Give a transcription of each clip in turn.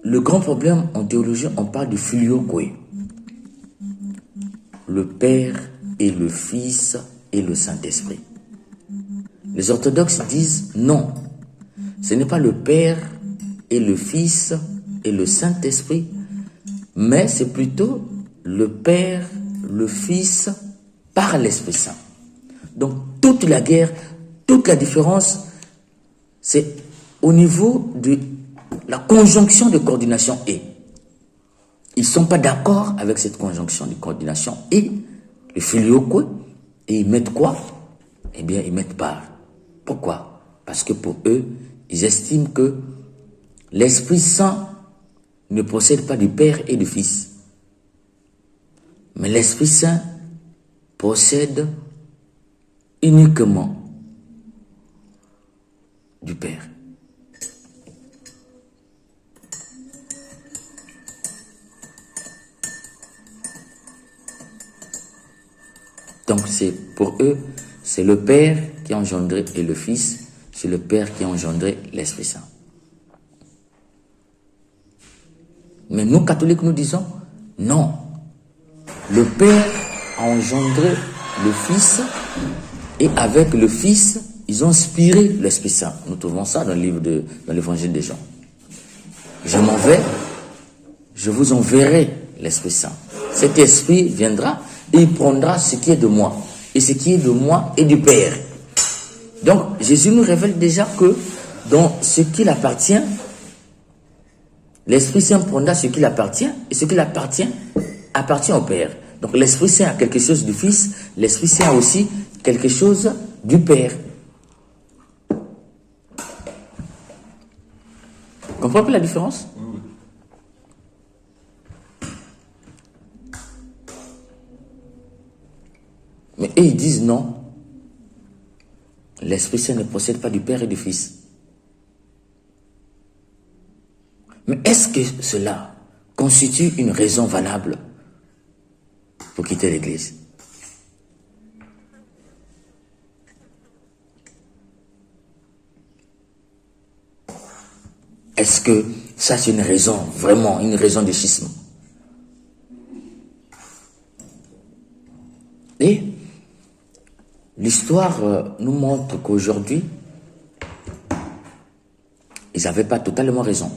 le grand problème en théologie, on parle de filioque. Le Père et le Fils et le Saint-Esprit. Les orthodoxes disent non. Ce n'est pas le Père et le Fils et le Saint-Esprit, mais c'est plutôt le Père, le Fils, par l'Esprit Saint. Donc toute la guerre, toute la différence, c'est au niveau de la conjonction de coordination et. Ils ne sont pas d'accord avec cette conjonction de coordination et le filioque, et ils mettent quoi? Eh bien, ils mettent par. Pourquoi? Parce que pour eux, ils estiment que l'Esprit Saint ne procède pas du Père et du Fils. Mais l'Esprit Saint procède uniquement du Père. Donc pour eux, c'est le Père qui a engendré et le Fils, c'est le Père qui a engendré l'Esprit Saint. Mais nous, catholiques, nous disons, non. Le Père a engendré le Fils et avec le Fils, ils ont inspiré l'Esprit Saint. Nous trouvons ça dans le livre dans l'Évangile de Jean. Je m'en vais, je vous enverrai l'Esprit Saint. Cet Esprit viendra et il prendra ce qui est de moi. Et ce qui est de moi est du Père. Donc, Jésus nous révèle déjà que dans ce qu'il appartient, l'Esprit Saint prendra ce qu'il appartient, et ce qu'il appartient au Père. Donc, l'Esprit Saint a quelque chose du Fils, l'Esprit Saint a aussi quelque chose du Père. Vous comprenez la différence? Mais eux, ils disent non. L'Esprit Saint ne procède pas du Père et du Fils. Mais est-ce que cela constitue une raison valable pour quitter l'Église? Est-ce que ça c'est une raison, vraiment une raison de schisme? Et l'histoire nous montre qu'aujourd'hui, ils n'avaient pas totalement raison.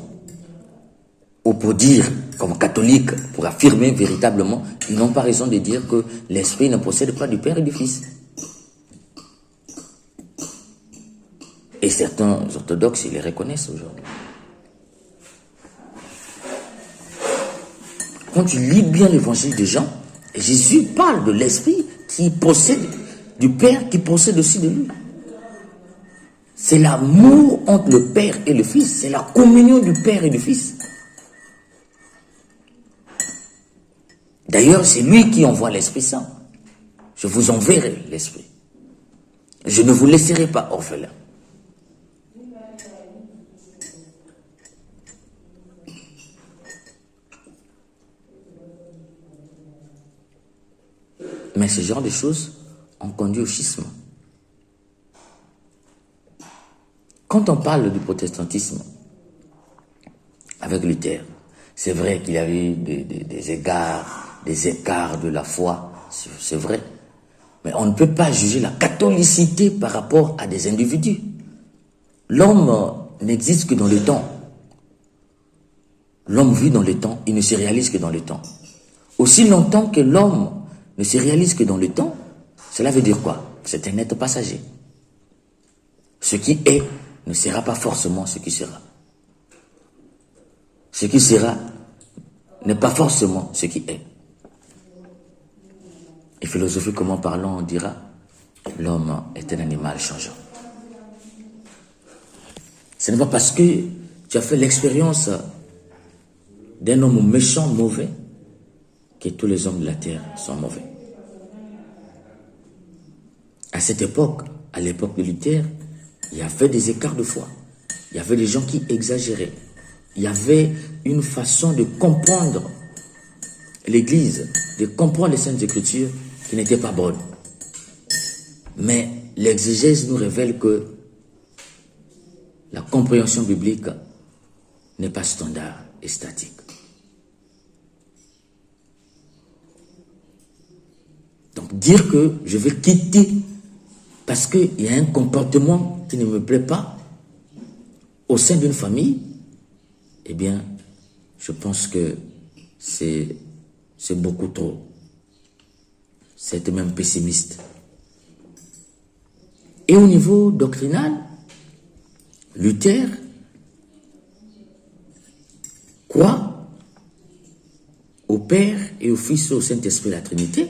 Ou pour dire, comme catholiques, pour affirmer véritablement, ils n'ont pas raison de dire que l'Esprit ne procède pas du Père et du Fils. Et certains orthodoxes, ils les reconnaissent aujourd'hui. Quand tu lis bien l'évangile de Jean, Jésus parle de l'Esprit qui procède du Père, qui procède aussi de lui. C'est l'amour entre le Père et le Fils, c'est la communion du Père et du Fils. D'ailleurs, c'est lui qui envoie l'Esprit Saint. Je vous enverrai l'Esprit. Je ne vous laisserai pas orphelins. Mais ce genre de choses ont conduit au schisme. Quand on parle du protestantisme avec Luther, c'est vrai qu'il y a eu des écarts de la foi, c'est vrai. Mais on ne peut pas juger la catholicité par rapport à des individus. L'homme n'existe que dans le temps. L'homme vit dans le temps, il ne se réalise que dans le temps. Aussi longtemps que l'homme ne se réalise que dans le temps, cela veut dire quoi? C'est un être passager. Ce qui est ne sera pas forcément ce qui sera. Ce qui sera n'est pas forcément ce qui est. Et philosophiquement parlant, on dira l'homme est un animal changeant. Ce n'est pas parce que tu as fait l'expérience d'un homme méchant, mauvais, que tous les hommes de la terre sont mauvais. À cette époque, à l'époque de Luther, il y avait des écarts de foi. Il y avait des gens qui exagéraient. Il y avait une façon de comprendre l'Église, de comprendre les Saintes Écritures qui n'était pas bonne. Mais l'exégèse nous révèle que la compréhension biblique n'est pas standard et statique. Donc dire que je vais quitter parce qu'il y a un comportement qui ne me plaît pas au sein d'une famille, eh bien, je pense que c'est beaucoup trop. C'est même pessimiste. Et au niveau doctrinal, Luther croit au Père et au Fils et au Saint-Esprit, la Trinité,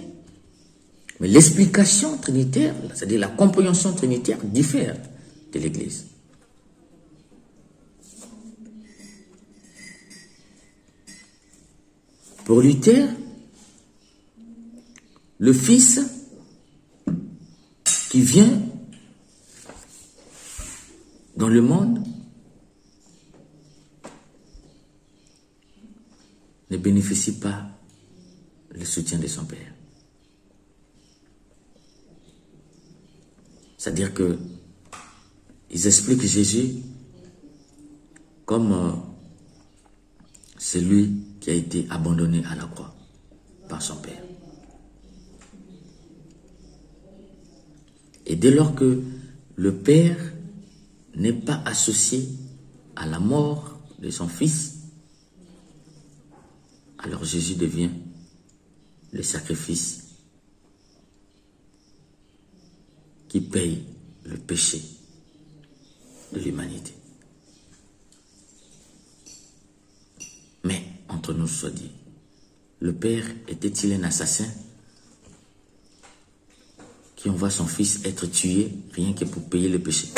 mais l'explication trinitaire, c'est-à-dire la compréhension trinitaire, diffère de l'Église. Pour Luther, le Fils qui vient dans le monde ne bénéficie pas le soutien de son Père. C'est-à-dire que ils expliquent Jésus comme celui qui a été abandonné à la croix par son Père. Et dès lors que le Père n'est pas associé à la mort de son Fils, alors Jésus devient le sacrifice qui paye le péché de l'humanité. Mais, entre nous soit dit, le Père était-il un assassin qui envoie son Fils être tué rien que pour payer le péché?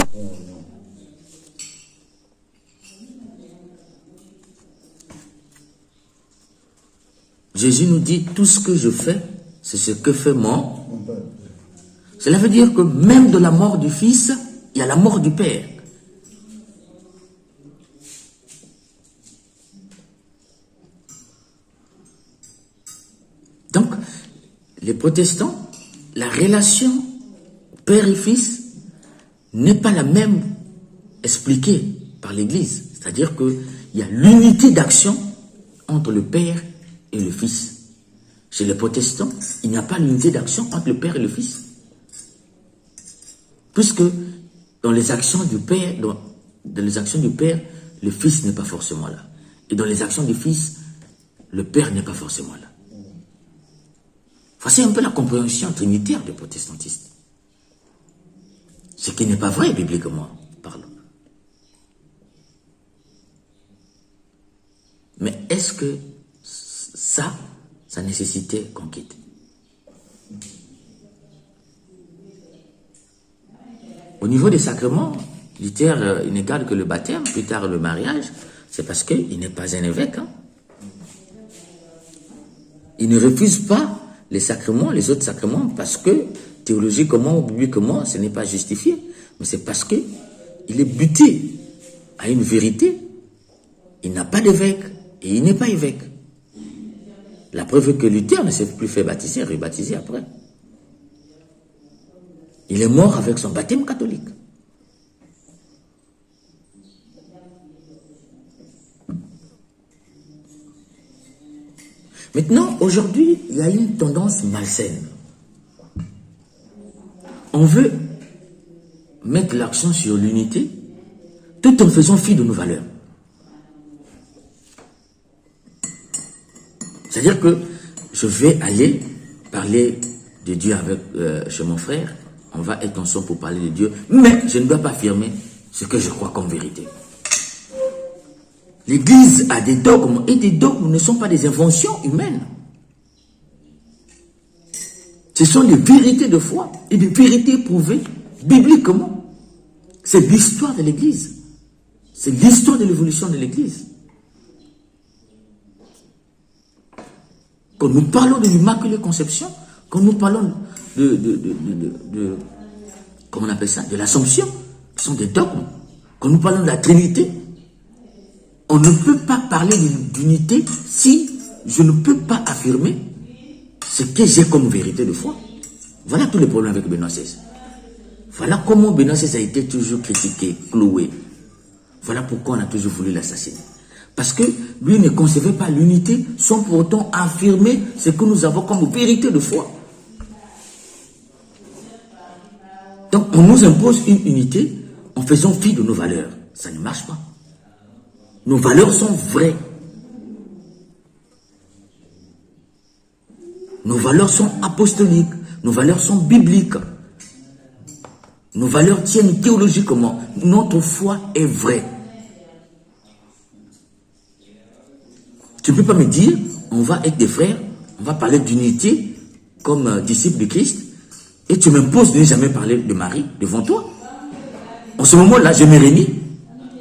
Jésus nous dit, tout ce que je fais, c'est ce que fait mon. Cela veut dire que même de la mort du Fils, il y a la mort du Père. Donc, les protestants, la relation Père et Fils n'est pas la même expliquée par l'Église. C'est-à-dire qu'il y a l'unité d'action entre le Père et le Fils. Chez les protestants, il n'y a pas l'unité d'action entre le Père et le Fils. Puisque dans les actions du Père, dans les actions du Père, le Fils n'est pas forcément là. Et dans les actions du Fils, le Père n'est pas forcément là. Voici un peu la compréhension trinitaire des protestantistes. Ce qui n'est pas vrai bibliquement parlant. Mais est-ce que ça nécessitait qu'on quitte? Au niveau des sacrements, Luther, il ne garde que le baptême, plus tard le mariage, c'est parce qu'il n'est pas un évêque. Hein. Il ne refuse pas les sacrements, les autres sacrements, parce que théologiquement ou bibliquement, ce n'est pas justifié. Mais c'est parce qu'il est buté à une vérité. Il n'a pas d'évêque et il n'est pas évêque. La preuve est que Luther ne s'est plus fait baptiser, rebaptiser après. Il est mort avec son baptême catholique. Maintenant, aujourd'hui, il y a une tendance malsaine. On veut mettre l'accent sur l'unité tout en faisant fi de nos valeurs. C'est-à-dire que je vais aller parler de Dieu avec, chez mon frère, on va être ensemble pour parler de Dieu, mais je ne dois pas affirmer ce que je crois comme vérité. L'Église a des dogmes, et des dogmes ne sont pas des inventions humaines. Ce sont des vérités de foi et des vérités prouvées bibliquement. C'est l'histoire de l'Église. C'est l'histoire de l'évolution de l'Église. Quand nous parlons de l'Immaculée Conception, quand nous parlons comment on appelle ça, de l'Assomption, ce sont des dogmes. Quand nous parlons de la Trinité, on ne peut pas parler d'unité si je ne peux pas affirmer ce que j'ai comme vérité de foi. Voilà tous les problèmes avec Benoît XVI. Voilà comment Benoît XVI a été toujours critiqué, cloué. Voilà pourquoi on a toujours voulu l'assassiner. Parce que lui ne concevait pas l'unité sans pour autant affirmer ce que nous avons comme vérité de foi. Donc on nous impose une unité en faisant fi de nos valeurs. Ça ne marche pas. Nos valeurs sont vraies. Nos valeurs sont apostoliques. Nos valeurs sont bibliques. Nos valeurs tiennent théologiquement. Notre foi est vraie. Tu ne peux pas me dire, on va être des frères, on va parler d'unité comme disciples de Christ, et tu m'imposes de ne jamais parler de Marie devant toi. En ce moment-là, je me réunis.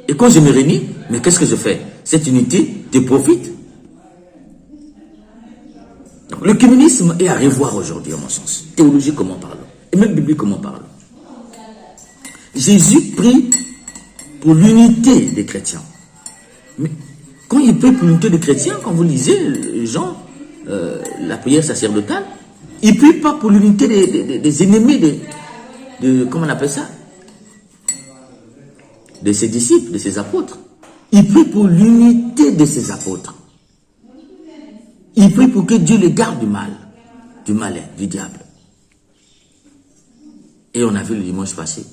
Et quand je me réunis, mais qu'est-ce que je fais? Cette unité te profite. Donc, l'œcuménisme est à revoir aujourd'hui, à mon sens, théologiquement parlant, et même bibliquement parlant. Jésus prie pour l'unité des chrétiens. Mais quand il prie pour l'unité des chrétiens, quand vous lisez Jean, la prière sacerdotale, il ne prie pas pour l'unité des ennemis comment on appelle ça? De ses disciples, de ses apôtres. Il prie pour l'unité de ses apôtres. Il prie pour que Dieu les garde du mal, du malin, du diable. Et on a vu le dimanche passé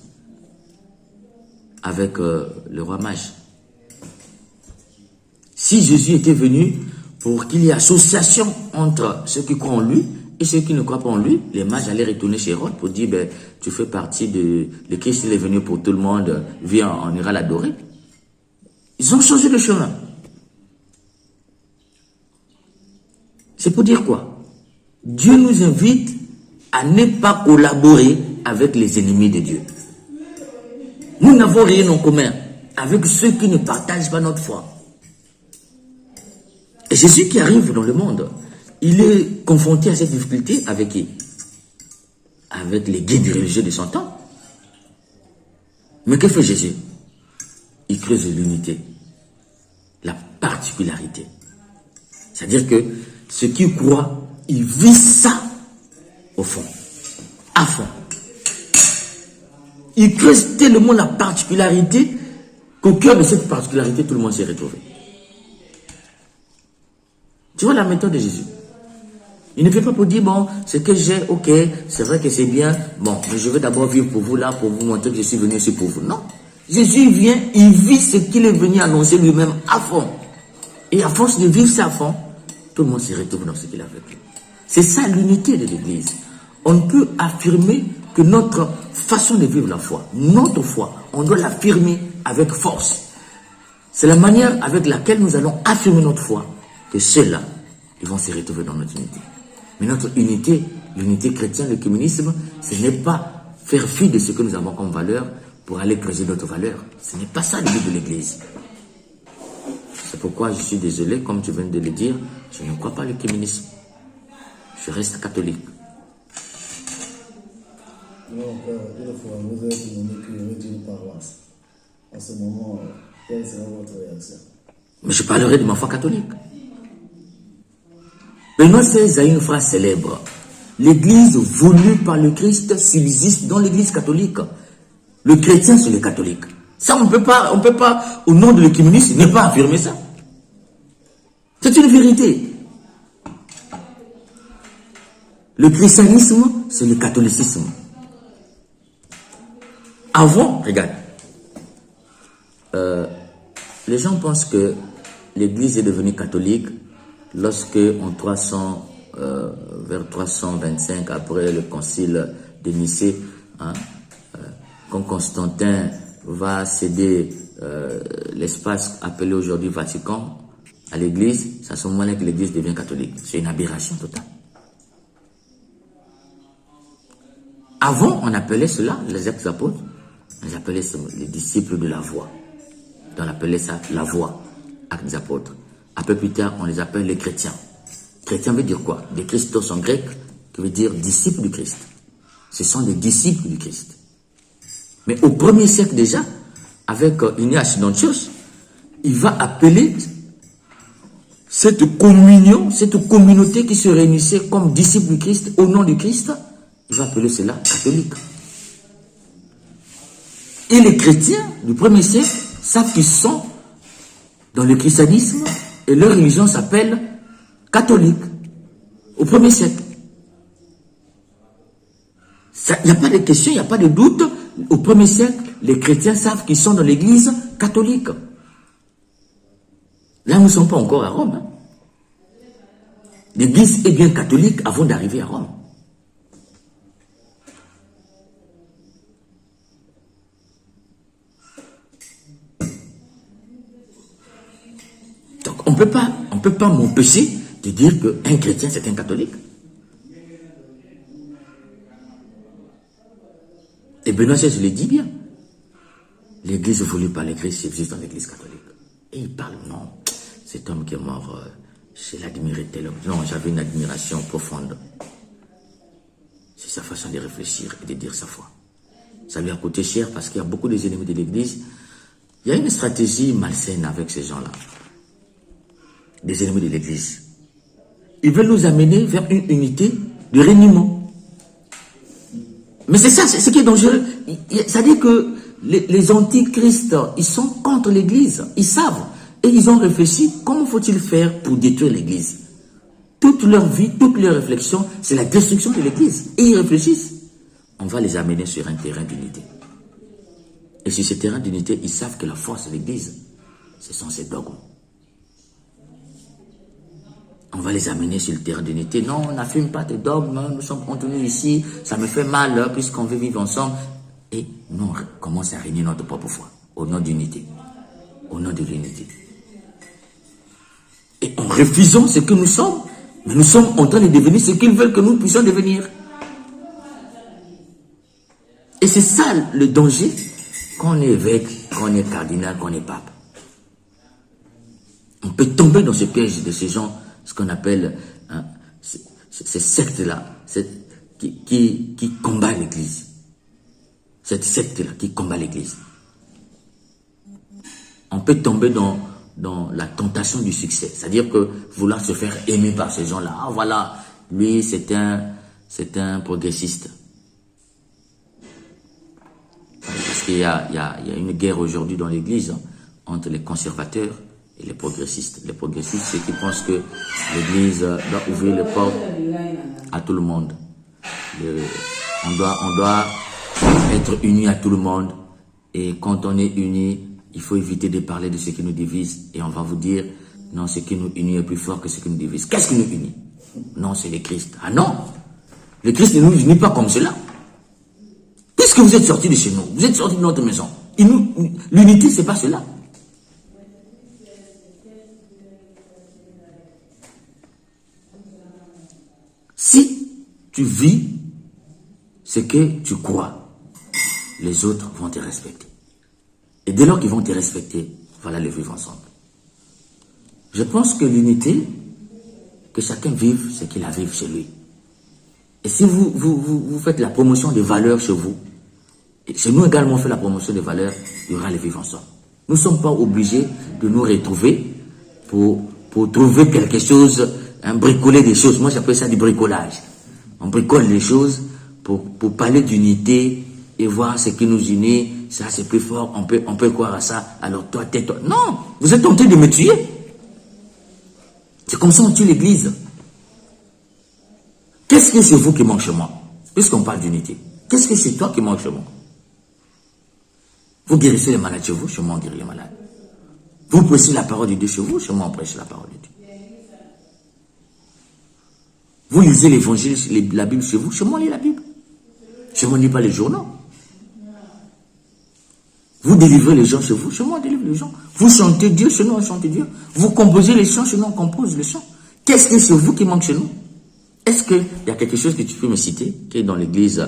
avec le roi mage. Si Jésus était venu pour qu'il y ait association entre ceux qui croient en lui et ceux qui ne croient pas en lui, les mages allaient retourner chez Hérode pour dire, ben, tu fais partie de Christ, il est venu pour tout le monde, viens, on ira l'adorer. Ils ont changé de chemin. C'est pour dire quoi? Dieu nous invite à ne pas collaborer avec les ennemis de Dieu. Nous n'avons rien en commun avec ceux qui ne partagent pas notre foi. Et Jésus qui arrive dans le monde, il est confronté à cette difficulté avec qui? Avec les guides religieux de son temps. Mais que fait Jésus? Il creuse l'unité, la particularité. C'est-à-dire que ceux qui croient, ils vivent ça au fond, à fond. Il creuse tellement la particularité qu'au cœur de cette particularité, tout le monde s'est retrouvé. Tu vois la méthode de Jésus? Il ne fait pas pour dire, bon, ce que j'ai, ok, c'est vrai que c'est bien, bon, mais je veux d'abord vivre pour vous là, pour vous montrer que je suis venu ici pour vous. Non. Jésus vient, il vit ce qu'il est venu annoncer lui-même à fond. Et à force de vivre ça à fond, tout le monde se retrouve dans ce qu'il a vécu. C'est ça l'unité de l'Église. On peut affirmer que notre façon de vivre la foi, notre foi, on doit l'affirmer avec force. C'est la manière avec laquelle nous allons affirmer notre foi que ceux-là, ils vont se retrouver dans notre unité. Mais notre unité, l'unité chrétienne, l'œcuménisme, ce n'est pas faire fi de ce que nous avons comme valeur pour aller creuser d'autres valeurs. Ce n'est pas ça le but de l'Église. C'est pourquoi je suis désolé, comme tu viens de le dire, je ne crois pas à l'œcuménisme. Je reste catholique. Donc, une fois, vous avez demandé qu'il y ait une paroisse. En ce moment, quelle sera votre réaction? Mais je parlerai de ma foi catholique. Benoît XVI a une phrase célèbre. L'église voulue par le Christ subsiste dans l'église catholique. Le chrétien, c'est le catholique. Ça, on ne peut pas, au nom de l'œcuménisme, ne pas affirmer ça. C'est une vérité. Le christianisme, c'est le catholicisme. Avant, regarde, les gens pensent que l'église est devenue catholique lorsque vers 325 après le concile de Nicée, quand Constantin va céder l'espace appelé aujourd'hui Vatican à l'église, c'est à ce moment-là que l'église devient catholique. C'est une aberration totale. Avant, on appelait cela, les ex-apôtres, on appelait ça les disciples de la voie. On appelait ça la voie, actes des apôtres. Un peu plus tard, on les appelle les chrétiens. Chrétien veut dire quoi? Des Christos en grec, qui veut dire disciples du Christ. Ce sont des disciples du Christ. Mais au 1er siècle déjà, avec Ignatius d'Antioche, il va appeler cette communion, cette communauté qui se réunissait comme disciples du Christ, au nom du Christ, il va appeler cela catholique. Et les chrétiens du 1er siècle savent qu'ils sont dans le christianisme, et leur religion s'appelle catholique, au 1er siècle. Il n'y a pas de question, il n'y a pas de doute. Au 1er siècle, les chrétiens savent qu'ils sont dans l'église catholique. Là, nous ne sommes pas encore à Rome. Hein. L'église est bien catholique avant d'arriver à Rome. Donc, on ne peut pas m'empêcher de dire qu'un chrétien, c'est un catholique. Et Benoît XVI, je le dis bien. L'église voulue par les Christ existe dans l'église catholique. Et il parle, non, cet homme qui est mort, je l'admirais tellement. Non, j'avais une admiration profonde. C'est sa façon de réfléchir et de dire sa foi. Ça lui a coûté cher parce qu'il y a beaucoup des ennemis de l'église. Il y a une stratégie malsaine avec ces gens-là. Des ennemis de l'église. Ils veulent nous amener vers une unité de reniement. Mais c'est ça, c'est ce qui est dangereux. Ça dit que les antichrists, ils sont contre l'église. Ils savent. Et ils ont réfléchi, comment faut-il faire pour détruire l'église? Toute leur vie, toute leur réflexion, c'est la destruction de l'église. Et ils réfléchissent. On va les amener sur un terrain d'unité. Et sur ce terrain d'unité, ils savent que la force de l'église, ce sont ces dogmes. On va les amener sur le terrain d'unité. Non, on n'affume pas tes dogmes, nous sommes contenus ici, ça me fait mal puisqu'on veut vivre ensemble. Et nous, on commence à régner notre propre foi, au nom d'unité, au nom de l'unité. Et en refusant ce que nous sommes, mais nous sommes en train de devenir ce qu'ils veulent que nous puissions devenir. Et c'est ça le danger quand on est évêque, quand on est cardinal, quand on est pape. On peut tomber dans ce piège de ces gens, ce qu'on appelle ces sectes-là, qui combat l'Église. Cette secte-là qui combat l'Église. On peut tomber dans la tentation du succès. C'est-à-dire que vouloir se faire aimer par ces gens-là. Ah voilà, lui c'est un progressiste. Parce qu'il y a une guerre aujourd'hui dans l'Église entre les conservateurs et les progressistes. Les progressistes, c'est qui pensent que l'Église doit ouvrir les portes à tout le monde. On doit être unis à tout le monde. Et quand on est unis, il faut éviter de parler de ce qui nous divise. Et on va vous dire, non, ce qui nous unit est plus fort que ce qui nous divise. Qu'est-ce qui nous unit? Non, c'est le Christ. Ah non! Le Christ ne nous unit pas comme cela. Puisque vous êtes sortis de chez nous, vous êtes sortis de notre maison. L'unité, c'est pas cela. Si tu vis ce que tu crois, les autres vont te respecter. Et dès lors qu'ils vont te respecter, voilà le vivre ensemble. Je pense que l'unité, que chacun vive ce qu'il a vécu chez lui. Et si vous faites la promotion des valeurs chez vous, et chez nous également on fait la promotion des valeurs, il y aura le vivre ensemble. Nous ne sommes pas obligés de nous retrouver pour trouver quelque chose, bricoler des choses. Moi j'appelle ça du bricolage. On bricole les choses pour parler d'unité et voir ce qui nous unit. Ça c'est plus fort, on peut croire à ça. Alors toi, tais-toi. Non, vous êtes en train de me tuer. C'est comme ça on tue l'église. Qu'est-ce que c'est vous qui manque chez moi? Puisqu'on parle d'unité. Qu'est-ce que c'est toi qui manque chez moi? Vous guérissez les malades chez vous, chez moi on guérit les malades. Vous prêchez la parole de Dieu chez vous, chez moi on prêche la parole de Dieu. Vous lisez l'évangile, la Bible chez vous, chez moi on lit la Bible. Chez moi on ne lit pas les journaux. Vous délivrez les gens chez vous, chez moi on délivre les gens. Vous chantez Dieu, chez nous on chante Dieu. Vous composez les chants, chez nous on compose les chants. Qu'est-ce que c'est vous qui manque chez nous? Est-ce qu'il y a quelque chose que tu peux me citer, qui est dans l'église,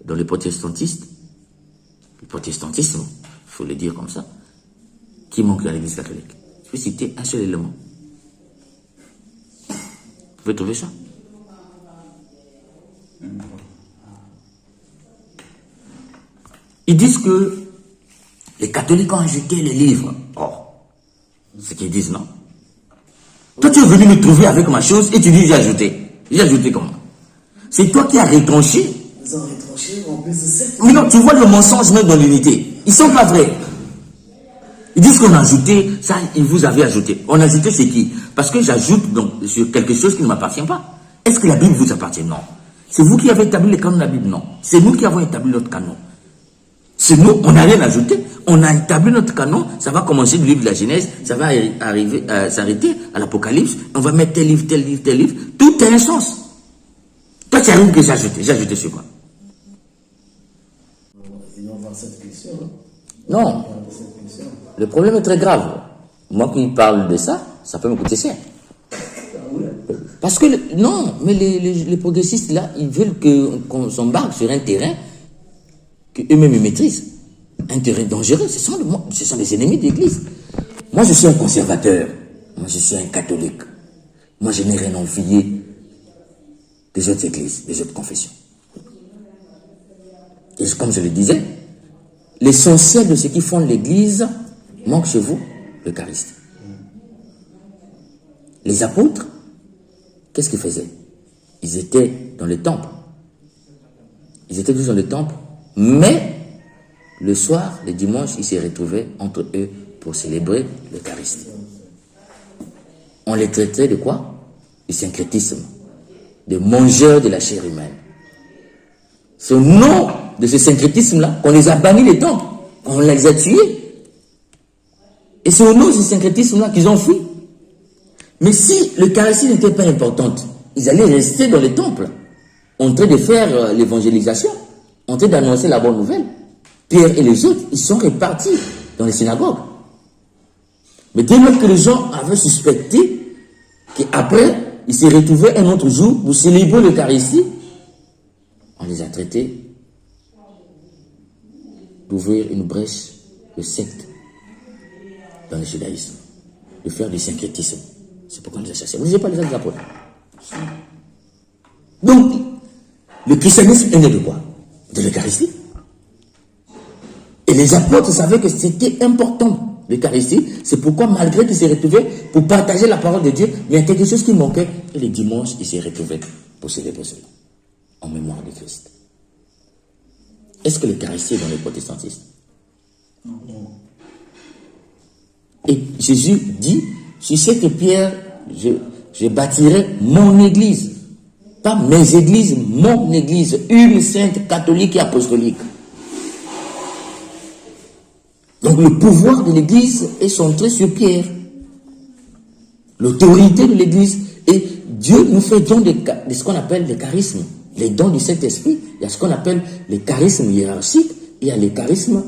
dans les protestantistes, le protestantisme, il faut le dire comme ça, qui manque dans l'église catholique? Je peux citer un seul élément. Vous pouvez trouver ça? Ils disent que les catholiques ont ajouté les livres. Oh, ce qu'ils disent, non? Toi, tu es venu me trouver avec ma chose et tu dis j'ai ajouté. J'ai ajouté comment? C'est toi qui as retranché. Ils ont retranché en plus de ça. Mais non, tu vois le mensonge même dans l'unité. Ils ne sont pas vrais. Ils disent qu'on a ajouté, ça, ils vous avez ajouté. On a ajouté c'est qui? Parce que j'ajoute donc sur quelque chose qui ne m'appartient pas. Est-ce que la Bible vous appartient? Non. C'est vous qui avez établi le canon de la Bible? Non. C'est nous qui avons établi notre canon. C'est nous, on n'a rien ajouté. On a établi notre canon, ça va commencer du livre de la Genèse, ça va arriver, s'arrêter à l'Apocalypse, on va mettre tel livre, tel livre, tel livre. Tout a un sens. Toi, tu arrives que j'ai ajouté. J'ai ajouté sur quoi? Ils vont voir cette question. Non. Le problème est très grave. Moi qui parle de ça, ça peut me coûter cher. Parce que, non, mais les progressistes, là, ils veulent qu'on s'embarque sur un terrain qu'eux-mêmes ils maîtrisent. Un terrain dangereux. Ce sont les ennemis de l'Église. Moi, je suis un conservateur. Moi, je suis un catholique. Moi, je n'ai rien envié des autres églises, des autres confessions. Et comme je le disais, l'essentiel de ce qui fonde l'Église manque chez vous, l'Eucharistie. Les apôtres, qu'est-ce qu'ils faisaient? Ils étaient dans le temple. Ils étaient tous dans le temple, mais le soir, le dimanche, ils se retrouvaient entre eux pour célébrer l'Eucharistie. On les traitait de quoi? Du syncrétisme, de mangeurs de la chair humaine. C'est au nom de ce syncrétisme-là qu'on les a bannis des temples, qu'on les a tués. Et c'est au nom de ce syncrétisme-là qu'ils ont fui. Mais si l'Eucharistie n'était pas importante, ils allaient rester dans les temples, en train de faire l'évangélisation, en train d'annoncer la bonne nouvelle. Pierre et les autres, ils sont répartis dans les synagogues. Mais dès lors que les gens avaient suspecté qu'après, ils se retrouvaient un autre jour pour célébrer l'Eucharistie, on les a traités d'ouvrir une brèche de secte dans le judaïsme, de faire du syncrétisme. C'est pourquoi on les a chassés. Vous ne lisez pas les actes des apôtres. Donc, le christianisme est né de quoi? De l'Eucharistie. Et les apôtres savaient que c'était important, l'Eucharistie. C'est pourquoi, malgré qu'ils se retrouvaient pour partager la parole de Dieu, il y a quelque chose qui manquait. Et les dimanches, ils se retrouvaient pour célébrer cela, en mémoire de Christ. Est-ce que l'Eucharistie est dans le protestantisme? Non. Et Jésus dit, sur cette pierre, je bâtirai mon église. Pas mes églises, mon église. Une sainte, catholique et apostolique. Donc le pouvoir de l'église est centré sur Pierre. L'autorité de l'église. Et Dieu nous fait don de ce qu'on appelle les charismes. Les dons du Saint-Esprit. Il y a ce qu'on appelle les charismes hiérarchiques. Il y a les charismes,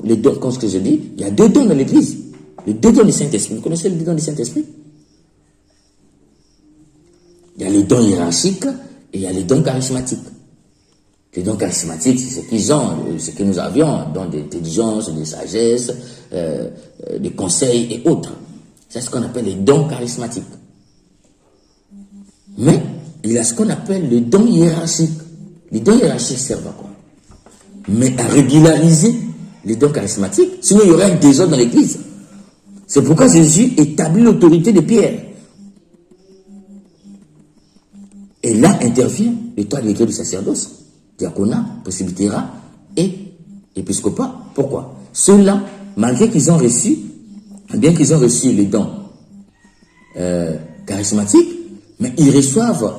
les dons, comme ce que je dis, il y a deux dons dans l'église. Les deux dons du Saint-Esprit. Vous connaissez les deux dons du Saint-Esprit? Il y a les dons hiérarchiques et il y a les dons charismatiques. Les dons charismatiques, c'est ce qu'ils ont, ce que nous avions, dons d'intelligence, de sagesse, de conseils et autres. C'est ce qu'on appelle les dons charismatiques. Mais il y a ce qu'on appelle les dons hiérarchiques. Les dons hiérarchiques servent à quoi? Mais à régulariser les dons charismatiques. Sinon, il y aurait un désordre dans l'église. C'est pourquoi Jésus établit l'autorité de Pierre. Et là intervient le droit de du sacerdoce, diaconat, presbytérat et épiscopat. Pourquoi? Ceux-là, malgré qu'ils ont reçu, bien qu'ils ont reçu les dons charismatiques, mais ils reçoivent,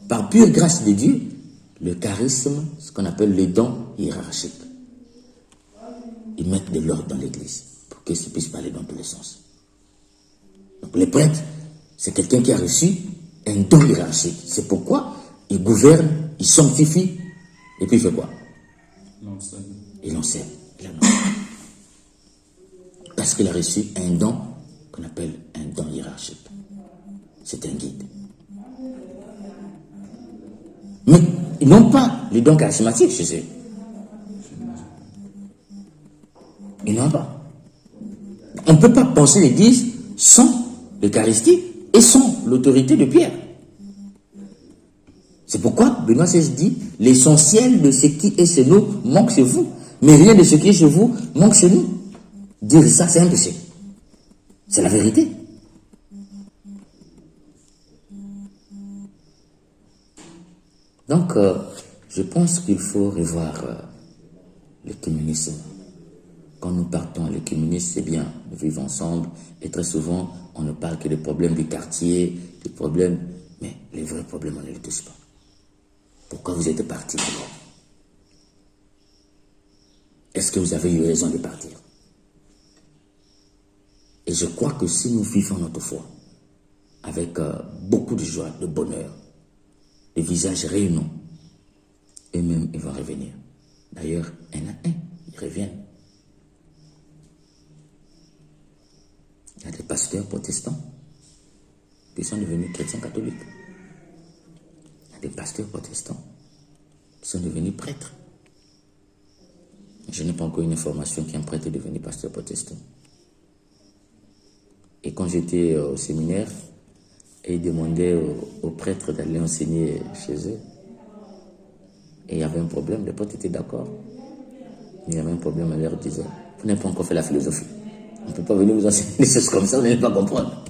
par pure grâce de Dieu, le charisme, ce qu'on appelle les dons hiérarchiques. Ils mettent de l'ordre dans l'église pour qu'ils puissent parler dans tous les sens. Donc les prêtres, c'est quelqu'un qui a reçu un don hiérarchique. C'est pourquoi il gouverne, il sanctifie, et puis il fait quoi? Il enseigne. Parce qu'il a reçu un don qu'on appelle un don hiérarchique. C'est un guide. Mais ils n'ont pas les dons charismatiques chez eux. Ils n'ont pas. On ne peut pas penser l'église sans l'Eucharistie et sans l'autorité de Pierre. C'est pourquoi Benoît XVI dit, l'essentiel de ce qui est chez nous manque chez vous, mais rien de ce qui est chez vous manque chez nous. Dire ça, c'est un péché. C'est la vérité. Donc, je pense qu'il faut revoir le communisme Quand nous partons à l'écuménisme, c'est bien de vivre ensemble. Et très souvent, on ne parle que des problèmes du quartier, des problèmes... Mais les vrais problèmes, on ne les touche pas. Pourquoi vous êtes partis d'abord? Est-ce que vous avez eu raison de partir? Et je crois que si nous vivons notre foi avec beaucoup de joie, de bonheur, les visages réunis, eux-mêmes, ils vont revenir. D'ailleurs, un à un, ils reviennent. Il y a des pasteurs protestants qui sont devenus chrétiens catholiques. Il y a des pasteurs protestants qui sont devenus prêtres. Je n'ai pas encore une information qu'un prêtre est devenu pasteur protestant. Et quand j'étais au séminaire, et ils demandaient aux prêtres d'aller enseigner chez eux, et il y avait un problème, les prêtres étaient d'accord. Il y avait un problème, on leur disait, vous n'avez pas encore fait la philosophie. On ne peut pas venir vous enseigner des choses comme ça, vous n'allez pas comprendre.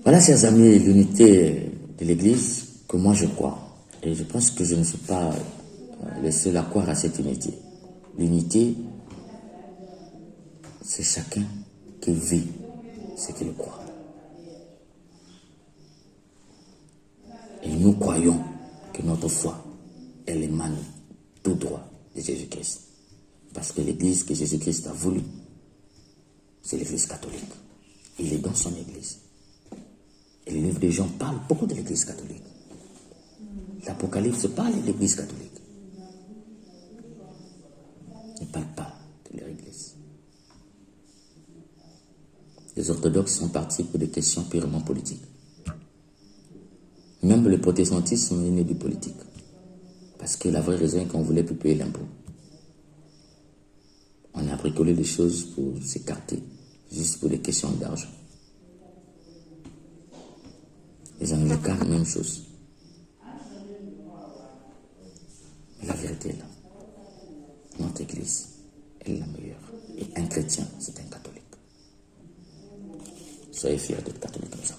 Voilà, chers amis, l'unité de l'Église que moi je crois. Et je pense que je ne suis pas le seul à croire à cette unité. L'unité, c'est chacun qui vit ce qu'il croit. Et nous croyons que notre foi, elle émane tout droit de Jésus-Christ. Parce que l'Église que Jésus-Christ a voulu, c'est l'Église catholique. Il est dans son Église. Et le livre des Jean parle beaucoup de l'Église catholique. L'Apocalypse parle de l'Église catholique. Il ne parle pas de leur Église. Les orthodoxes sont partis pour des questions purement politiques. Même le protestantisme est né du politique. Parce que la vraie raison est qu'on ne voulait plus payer l'impôt. On a bricolé des choses pour s'écarter, juste pour des questions d'argent. Les Anglicans, même chose. Mais la vérité est là. Notre Église est la meilleure. Et un chrétien, c'est un catholique. Soyez fiers d'être catholique comme ça.